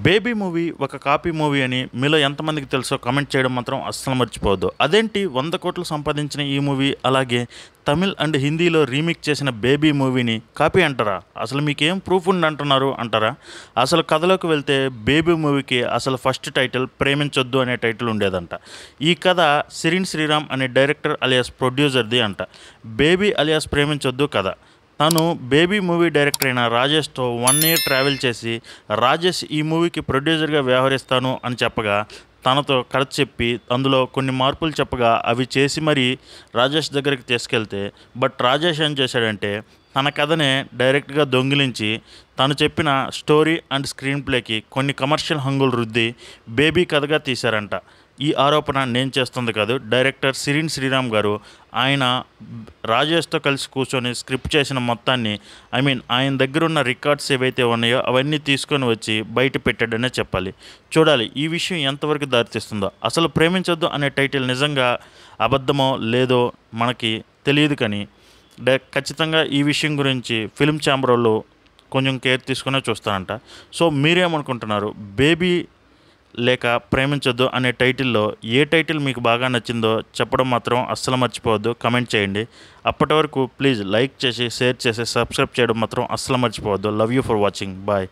Baby movie ఒక copy movie అని మీలో ఎంతమందికి తెలుసో కామెంట్ చేయడం మాత్రం అస్సలు మర్చిపోవద్దు. అదేంటి 100 కోట్లు సంపాదించిన ఈ మూవీ అలాగే తమిళ్ అండ్ హిందీలో రీమేక్ చేసిన బేబీ మూవీని కాపీ అంటారా? అసలు మీకేం ప్రూఫ్ ఉంది అంటున్నారు అంటారా? అసలు కథలోకి వెళ్తే బేబీ మూవీకి అసలు ఫస్ట్ టైటిల్ ప్రేమించొద్దు అనే టైటిల్ ఉండేదంట. ఈ కథ సిరిన్ శ్రీరామ్ అనే డైరెక్టర్ అలియాస్ ప్రొడ్యూసర్ది అంట. బేబీ అలియాస్ ప్రేమించొద్దు కథ. తను బేబీ మూవీ డైరెక్టర్ అయిన రాజేష్తో 1 ఇయర్ ట్రావెల్ చేసి రాజేష్ ఈ మూవీకి ప్రొడ్యూసర్గా వ్యవహరిస్తాను అని చెప్పగా తనతో కథ చెప్పి అందులో కొన్ని మార్పులు చెప్పగా అవి చేసి మరీ రాజేష్ దగ్గరికి తీసుకెళ్తే రాజేష్ ఏం చేశాడంటే తన కథనే డైరెక్ట్గా దొంగిలించి తను చెప్పిన స్టోరీ అండ్ స్క్రీన్ ప్లేకి కొన్ని కమర్షియల్ హంగులు రుద్ది బేబీ కథగా తీశారంట. ఈ ఆరోపణ నేను చేస్తుంది కాదు, డైరెక్టర్ సిరిన్ శ్రీరామ్ గారు. ఆయన రాజేష్తో కలిసి కూర్చొని స్క్రిప్ట్ చేసిన మొత్తాన్ని ఆయన దగ్గర ఉన్న రికార్డ్స్ ఏవైతే ఉన్నాయో అవన్నీ తీసుకొని వచ్చి బయట పెట్టాడనే చెప్పాలి. చూడాలి ఈ విషయం ఎంతవరకు దారితీస్తుందో. అసలు ప్రేమించొద్దు అనే టైటిల్ నిజంగా అబద్ధమో లేదో మనకి తెలియదు, కానీ ఖచ్చితంగా ఈ విషయం గురించి ఫిల్మ్ ఛాంబర్ వాళ్ళు కొంచెం కేర్ తీసుకునే చూస్తారంట. సో మీరేమనుకుంటున్నారు? బేబీ లేక ప్రేమించొద్దు అనే టైటిల్లో ఏ టైటిల్ మీకు బాగా నచ్చిందో చెప్పడం మాత్రం అస్సలు మర్చిపోవద్దు, కమెంట్ చేయండి. అప్పటి వరకు ప్లీజ్ లైక్ చేసి షేర్ చేసి సబ్స్క్రైబ్ చేయడం మాత్రం అస్సలు మర్చిపోవద్దు. Love you for watching. Bye.